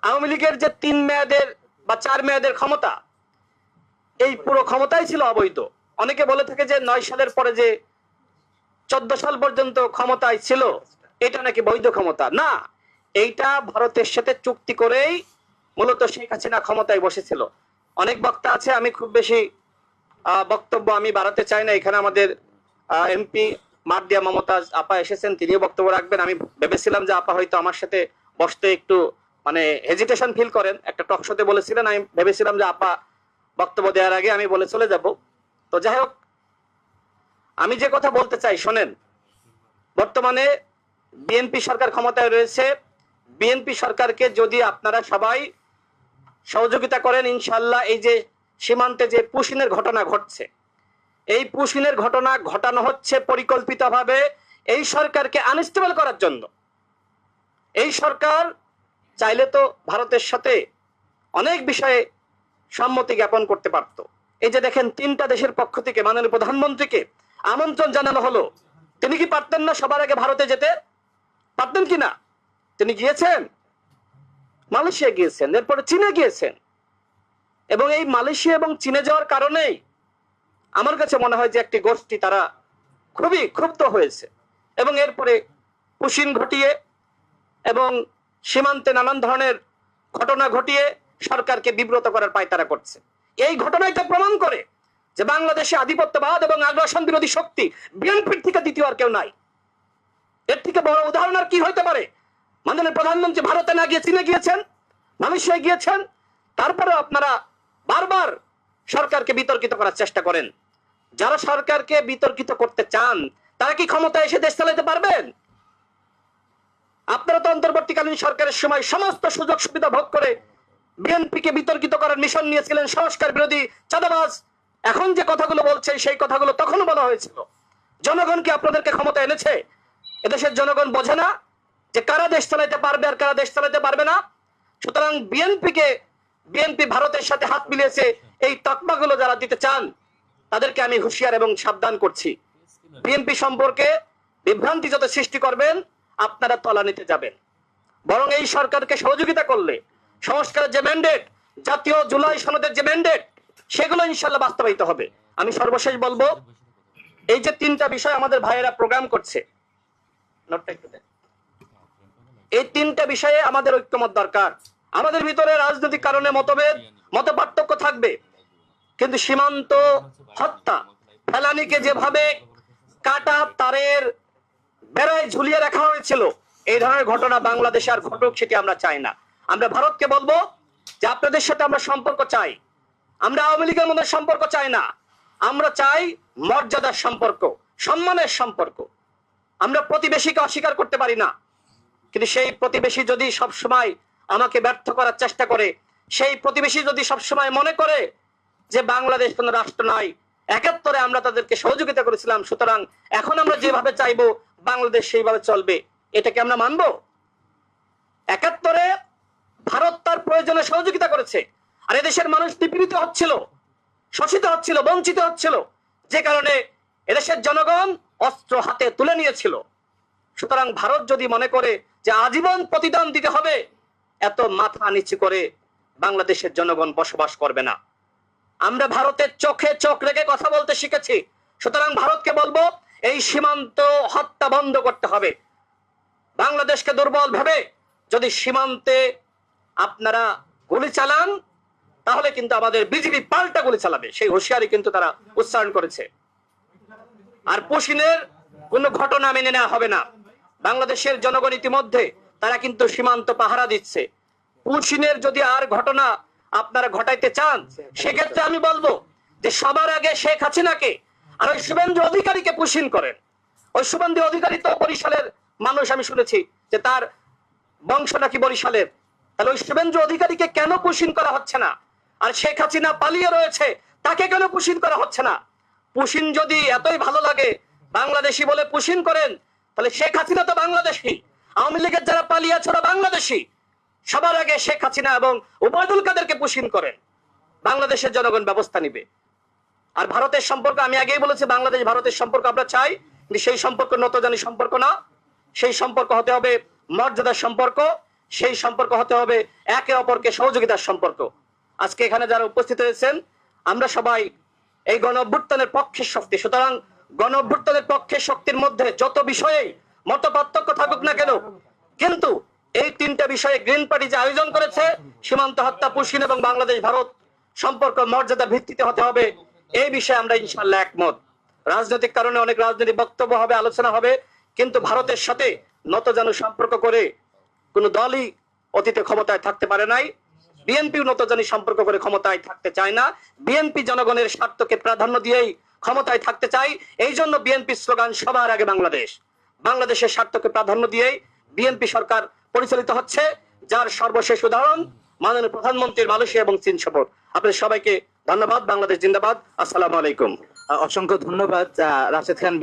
আওয়ামী লীগের যে 3 মেয়াদের বা 4 মেয়াদের ক্ষমতা, এই পুরো ক্ষমতাই ছিল অবৈধ। অনেকে বলে থাকে যে 9 সালের পরে যে 14 সাল পর্যন্ত ক্ষমতায় ছিল এটা নাকি বৈধ ক্ষমতা। না, এইটা ভারতের সাথে চুক্তি করেই মূলত শেখ হাসিনা ক্ষমতায় বসেছিল। অনেক বক্তা আছে, আমি খুব বেশি বক্তব্য আমি বাড়াতে চাই না। এখানে আমাদের এমপি মারদিয়া মমতাজ আপা এসেছেন, তিনিও বক্তব্য রাখবেন। আমি ভেবেছিলাম যে আপা হয়তো আমার সাথে বসতে একটু মানে হেজিটেশন ফিল করেন, একটা টক শোতে বলেছিলেন। আমি ভেবেছিলাম যে আপা বক্তব্য দেওয়ার আগে আমি বলে চলে যাব। তো যাই হোক, আমি যে কথা বলতে চাই শোনেন। বর্তমানে বিএনপি সরকার ক্ষমতায় রয়েছে। বিএনপি সরকারকে যদি আপনারা সবাই সহযোগিতা করেন, ইনশাল্লাহ এই যে সীমান্তে যে পুশিনের ঘটনা ঘটছে, এই পুশিনের ঘটনা ঘটানো হচ্ছে পরিকল্পিতভাবে এই সরকারকে আনস্টেবল করার জন্য। এই সরকার চাইলে তো ভারতের সাথে অনেক বিষয়ে সম্মতি জ্ঞাপন করতে পারত। এই যে দেখেন, 3টা দেশের পক্ষ থেকে মাননীয় প্রধানমন্ত্রীকে আমন্ত্রণ জানানো হলো। তিনি কি পারতেন না সবার আগে ভারতে যেতে? পারতেন কিনা? তিনি গিয়েছেন, মালয়েশিয়া গিয়েছেন, এরপরে চীনে গিয়েছেন। এবং এই মালয়েশিয়া এবং চীনে যাওয়ার কারণেই আমার কাছে মনে হয় যে একটি গোষ্ঠী তারা খুবই ক্ষুব্ধ হয়েছে এবং এরপরে পুশিন ঘটিয়ে এবং সীমান্তে নানান ধরনের ঘটনা ঘটিয়ে সরকারকে বিব্রত করার পায়তারা করছে। এই ঘটনায় তো প্রমাণ করে যে বাংলাদেশে আধিপত্যবাদ এবং আগ্রাসন বিরোধী শক্তি বিএনপির থেকে দ্বিতীয় আর কেউ নাই। এর থেকে বড় উদাহরণ আর কি হইতে পারে? মাননীয় প্রধানমন্ত্রী ভারতে না গিয়ে চীনে গিয়েছেন, মালয়েশিয়ায় গিয়েছেন, তারপরে আপনারা বারবার সরকারকে বিতর্কিত করার চেষ্টা করেন। যারা সরকারকে বিতর্কিত করতে চান তারা কি ক্ষমতায় এসে দেশ চালাতে পারবেন? আপনারা তো অন্তর্বর্তীকালীন সরকারের সময় সমস্ত সুযোগ সুবিধা ভোগ করে বিএনপিকে বিতর্কিত করার মিশন নিয়েছিলেন, সংস্কার বিরোধী, চাঁদাবাজ। এখন যে কথাগুলো বলছে সেই কথাগুলো তখনও বলা হয়েছিল। জনগণ কি আপনাদেরকে ক্ষমতা এনেছে? এদেশের জনগণ বোঝে না যে কারা দেশ চালাতে পারবে আর কারা দেশ চালাতে পারবে না। সুতরাং বিএনপি ভারতের সাথে হাত মিলিয়েছে, এই তকমাগুলো যারা দিতে চান তাদেরকে আমি হুঁশিয়ার এবং সাবধান করছি। বিএনপি সম্পর্কে বিভ্রান্তি যত সৃষ্টি করবেন আপনারা তলানিতে যাবেন। বরং এই সরকারকে সহযোগিতা করলে সংস্কারের যে ম্যান্ডেট, জাতীয় জুলাই সনদের যে ম্যান্ডেট, সেগুলো ইনশাল্লাহ বাস্তবায়িত হবে। আমি সর্বশেষ বলবো, এই যে 3টা বিষয় আমাদের ভাইয়েরা প্রোগ্রাম করছে, এই 3টা বিষয়ে আমাদের ঐক্যমত দরকার। আমাদের ভিতরে রাজনৈতিক কারণে মত পার্থক্য থাকবে, কিন্তু সীমান্ত হত্যা, ফেলানিকে যেভাবে কাটা তারের বেড়ায় ঝুলিয়ে রাখা হয়েছিল, এই ধরনের ঘটনা বাংলাদেশে আর ঘটুক সেটি আমরা চাই না। আমরা ভারতকে বলবো যে আপনাদের সাথে আমরা সম্পর্ক চাই, আমরা আওয়ামী লীগের মধ্যে সম্পর্ক চাই না। আমরা চাই মর্যাদার সম্পর্ক, সম্মানের সম্পর্ক। আমরা প্রতিবেশীকে অস্বীকার করতে পারি না, কিন্তু সেই প্রতিবেশী যদি সবসময় আমাকে ব্যর্থ করার চেষ্টা করে, সেই প্রতিবেশী যদি সবসময় মনে করে যে বাংলাদেশ কোন রাষ্ট্র নয়, 71-এ আমরা তাদেরকে সহযোগিতা করেছিলাম, সুতরাং এখন আমরা যেভাবে চাইবো বাংলাদেশ সেইভাবে চলবে, এটাকে আমরা মানবো? 71-এ ভারত তার প্রয়োজনে সহযোগিতা করেছে, আর এদেশের মানুষ নিপীড়িত হচ্ছিল, শোষিত হচ্ছিল, বঞ্চিত হচ্ছিল, যে কারণে এদেশের জনগণ অস্ত্র হাতে তুলে নিয়েছিল। সুতরাং ভারত যদি মনে করে যে আজীবন প্রতিদান দিতে হবে, এত মাথা নিচু করে বাংলাদেশের জনগণ বসবাস করবে না। আমরা ভারতের চোখে চোখ রেখে কথা বলতে শিখেছি। সুতরাং ভারতকে বলবো এই সীমান্ত হত্যা বন্ধ করতে হবে। বাংলাদেশকে দুর্বল ভেবে যদি সীমান্তে আপনারা গুলি চালান, তাহলে কিন্তু আমাদের বিজিবি পাল্টা গুলি চালাবে, সেই হুঁশিয়ারি কিন্তু তারা উচ্চারণ করেছে। আর পুশিনের কোনো ঘটনা মেনে নেওয়া হবে না। বাংলাদেশের জনগণ ইতিমধ্যে তারা কিন্তু সীমান্ত পাহারা দিচ্ছে। পুশিনের যদি আর ঘটনা আপনারা ঘটাইতে চান, সেক্ষেত্রে আমি বলবো যে সবার আগে শেখ হাসিনাকে আর ওই শুভেন্দু অধিকারীকে পুশিন করেন। ওই শুভেন্দু অধিকারী তো বরিশালের মানুষ, আমি শুনেছি যে তার বংশ নাকি বরিশালের। তাহলে ওই শুভেন্দু অধিকারীকে কেন পুশিন করা হচ্ছে না? আর শেখ হাসিনা পালিয়ে রয়েছে, তাকে কেন পুশিন করা হচ্ছে না? পুশিন যদি এতই ভালো লাগে, বাংলাদেশি বলে পুশিন করেন, তাহলে শেখ হাসিনা তো বাংলাদেশি, আওয়ামী লীগের যারা পালিয়ে আছে ওরা বাংলাদেশি। সবার আগে শেখ হাসিনা এবং ওবায়দুল কাদেরকে পুশিন করেন, বাংলাদেশের জনগণ ব্যবস্থা নিবে। আর ভারতের সম্পর্ক আমি আগেই বলেছি, বাংলাদেশ ভারতের সম্পর্ক আমরা চাই, কিন্তু সেই সম্পর্ক নতজানি সম্পর্ক না, সেই সম্পর্ক হতে হবে মর্যাদার সম্পর্ক, সেই সম্পর্ক হতে হবে একে অপরকে সহযোগিতার সম্পর্ক। আজকে এখানে যারা উপস্থিত হয়েছেন, আমরা সবাই এই গণ অভ্যুত্থানের পক্ষের শক্তি। সুতরাং গণ অভ্যুত্থানের পক্ষের শক্তির মধ্যে যত বিষয়ে মত পার্থক্য থাকুক না কেন, কিন্তু এই তিনটা বিষয়ে গ্রিন পার্টি যে আয়োজন করেছে, সীমান্ত হত্যা, পুশকিন এবং বাংলাদেশ ভারত সম্পর্ক মর্যাদার ভিত্তিতে হতে হবে, এই বিষয়ে আমরা ইনশাআল্লাহ একমত। রাজনৈতিক কারণে অনেক রাজনৈতিক বক্তব্য হবে, আলোচনা হবে, কিন্তু ভারতের সাথে নতজানু সম্পর্ক করে কোন দলই অতীতে ক্ষমতায় থাকতে পারে নাই। বিএনপিও নতজানু সম্পর্ক করে ক্ষমতায় থাকতে চায় না। বিএনপি জনগণের স্বার্থকে প্রাধান্য দিয়েই ক্ষমতায় থাকতে চায়। এই জন্য বিএনপি স্লোগান সবার আগে বাংলাদেশ। বাংলাদেশের স্বার্থকে প্রাধান্য দিয়েই বিএনপি সরকার পরিচালিত হচ্ছে, যার সর্বশেষ উদাহরণ মাননীয় প্রধানমন্ত্রীর মালয়েশিয়া এবং চীন সফর। আপনাদের সবাইকে ধন্যবাদ। বাংলাদেশ জিন্দাবাদ। আসসালামু আলাইকুম। অসংখ্য ধন্যবাদ রাশেদ খান।